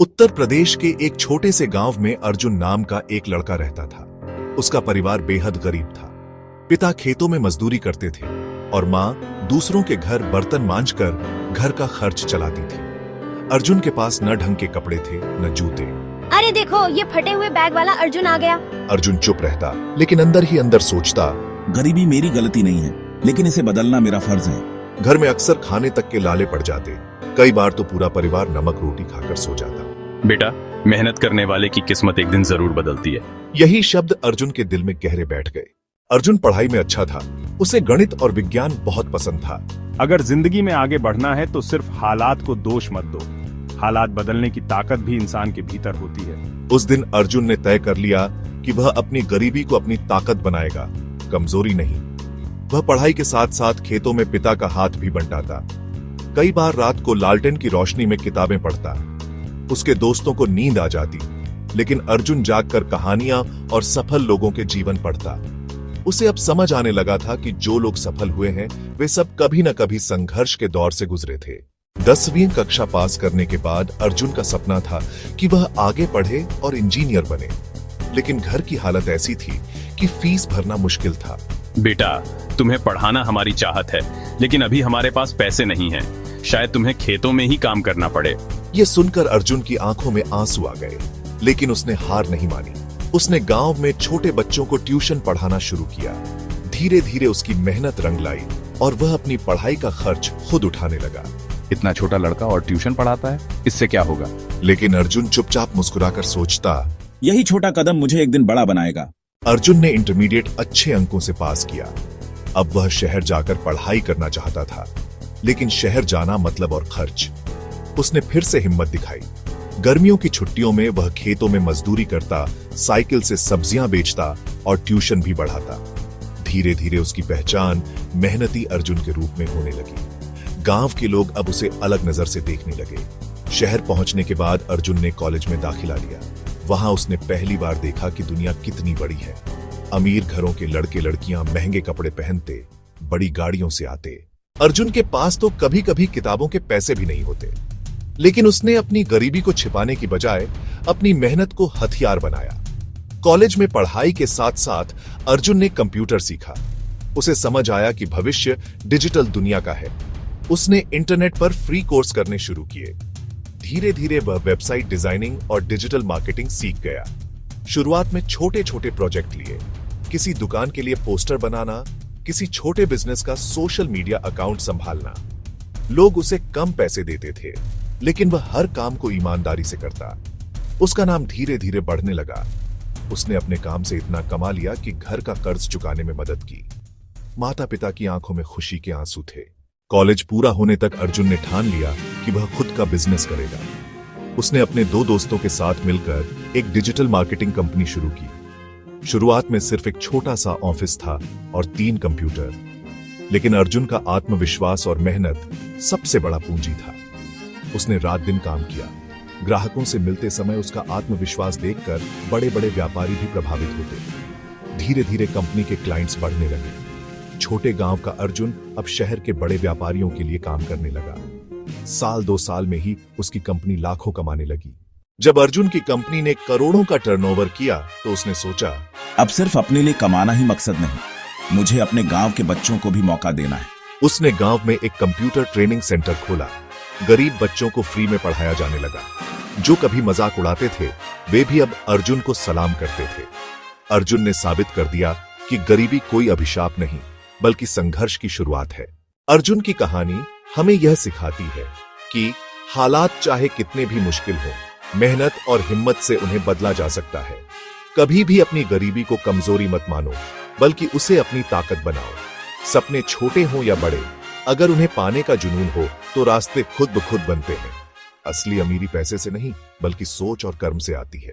उत्तर प्रदेश के एक छोटे से गांव में अर्जुन नाम का एक लड़का रहता था। उसका परिवार बेहद गरीब था। पिता खेतों में मजदूरी करते थे और माँ दूसरों के घर बर्तन मांजकर घर का खर्च चलाती थी। अर्जुन के पास न ढंग के कपड़े थे न जूते। अरे देखो, ये फटे हुए बैग वाला अर्जुन आ गया। अर्जुन चुप रहता, लेकिन अंदर ही अंदर सोचता, गरीबी मेरी गलती नहीं है, लेकिन इसे बदलना मेरा फर्ज है। घर में अक्सर खाने तक के लाले पड़ जाते। कई बार तो पूरा परिवार नमक रोटी खाकर सो जाता। बेटा, मेहनत करने वाले की किस्मत एक दिन जरूर बदलती है। यही शब्द अर्जुन के दिल में गहरे बैठ गए। अर्जुन पढ़ाई में अच्छा था। उसे गणित और विज्ञान बहुत पसंद था। अगर जिंदगी में आगे बढ़ना है तो सिर्फ हालात को दोष मत दो। हालात बदलने की ताकत भी इंसान के भीतर होती है। उस दिन अर्जुन ने तय कर लिया कि वह अपनी गरीबी को अपनी ताकत बनाएगा, कमजोरी नहीं। वह पढ़ाई के साथ साथ खेतों में पिता का हाथ भी बंटाता। कई बार रात को लालटेन की रोशनी में किताबें पढ़ता। उसके दोस्तों को नींद आ जाती, लेकिन अर्जुन जागकर कहानियां और सफल लोगों के जीवन पढ़ता। उसे अब समझ आने लगा था कि जो लोग सफल हुए हैं वे सब कभी न कभी संघर्ष के दौर से गुजरे थे। 10वीं कक्षा पास करने के बाद अर्जुन का सपना था कि वह आगे पढ़े और इंजीनियर बने, लेकिन घर की हालत ऐसी थी कि फीस भरना मुश्किल था। बेटा, तुम्हें पढ़ाना हमारी चाहत है, लेकिन अभी हमारे पास पैसे नहीं हैं। शायद तुम्हें खेतों में ही काम करना पड़े। ये सुनकर अर्जुन की आंखों में आंसू आ गए, लेकिन उसने हार नहीं मानी। उसने गांव में छोटे बच्चों को ट्यूशन पढ़ाना शुरू किया। धीरे धीरे उसकी मेहनत रंग लाई और वह अपनी पढ़ाई का खर्च खुद उठाने लगा। इतना छोटा लड़का और ट्यूशन पढ़ाता है, इससे क्या होगा? लेकिन अर्जुन चुपचाप मुस्कुराकर सोचता, यही छोटा कदम मुझे एक दिन बड़ा बनाएगा। अर्जुन ने इंटरमीडिएट अच्छे अंकों से पास किया। अब वह शहर जाकर पढ़ाई करना चाहता था, लेकिन शहर जाना मतलब और खर्च। उसने फिर से हिम्मत दिखाई। गर्मियों की छुट्टियों में वह खेतों में मजदूरी करता, साइकिल से सब्जियां बेचता और ट्यूशन भी बढ़ाता। धीरे धीरे उसकी पहचान मेहनती अर्जुन के रूप में होने लगी। गांव के लोग अब उसे अलग नजर से देखने लगे। शहर पहुंचने के बाद अर्जुन ने कॉलेज में दाखिला लिया। वहां उसने पहली बार देखा कि दुनिया कितनी बड़ी है। अमीर घरों के लड़के लड़कियां महंगे कपड़े पहनते, बड़ी गाड़ियों से आते। अर्जुन के पास तो कभी कभी किताबों के पैसे भी नहीं होते, लेकिन उसने अपनी गरीबी को छिपाने की बजाय अपनी मेहनत को हथियार बनाया। कॉलेज में पढ़ाई के साथ साथ अर्जुन ने कंप्यूटर सीखा। उसे समझ आया कि भविष्य डिजिटल दुनिया का है। उसने इंटरनेट पर फ्री कोर्स करने शुरू किए। धीरे धीरे वह वेबसाइट डिजाइनिंग और डिजिटल मार्केटिंग सीख गया। शुरुआत में छोटे छोटे प्रोजेक्ट लिए, किसी दुकान के लिए पोस्टर बनाना, किसी छोटे बिजनेस का सोशल मीडिया अकाउंट संभालना। लोग उसे कम पैसे देते थे, लेकिन वह हर काम को ईमानदारी से करता। उसका नाम धीरे धीरे बढ़ने लगा। उसने अपने काम से इतना कमा लिया कि घर का कर्ज चुकाने में मदद की। माता पिता की आंखों में खुशी के आंसू थे। कॉलेज पूरा होने तक अर्जुन ने ठान लिया कि वह खुद का बिजनेस करेगा। उसने अपने 2 दोस्तों के साथ मिलकर एक डिजिटल मार्केटिंग कंपनी शुरू की। शुरुआत में सिर्फ एक छोटा सा ऑफिस था और 3 कंप्यूटर, लेकिन अर्जुन का आत्मविश्वास और मेहनत सबसे बड़ा पूंजी था। उसने रात दिन काम किया। ग्राहकों से मिलते समय उसका आत्मविश्वास देखकर बड़े बड़े व्यापारी भी प्रभावित होते। धीरे धीरे कंपनी के क्लाइंट्स बढ़ने लगे। छोटे गांव का अर्जुन अब शहर के बड़े व्यापारियों के लिए काम करने लगा। साल 2 साल में ही उसकी कंपनी लाखों कमाने लगी। जब अर्जुन की कंपनी ने करोड़ों का टर्नओवर किया तो उसने सोचा, अब सिर्फ अपने लिए कमाना ही मकसद नहीं, मुझे अपने गांव के बच्चों को भी मौका देना है। उसने गांव में एक कंप्यूटर ट्रेनिंग सेंटर खोला। गरीब बच्चों को फ्री में पढ़ाया जाने लगा। जो कभी मजाक उड़ाते थे वे भी अब अर्जुन को सलाम करते थे। अर्जुन ने साबित कर दिया कि गरीबी कोई अभिशाप नहीं, बल्कि संघर्ष की शुरुआत है। अर्जुन की कहानी हमें यह सिखाती है कि हालात चाहे कितने भी मुश्किल हो, मेहनत और हिम्मत से उन्हें बदला जा सकता है। कभी भी अपनी गरीबी को कमजोरी मत मानो, बल्कि उसे अपनी ताकत बनाओ। सपने छोटे हों या बड़े, अगर उन्हें पाने का जुनून हो तो रास्ते खुद ब खुद बनते हैं। असली अमीरी पैसे से नहीं, बल्कि सोच और कर्म से आती है।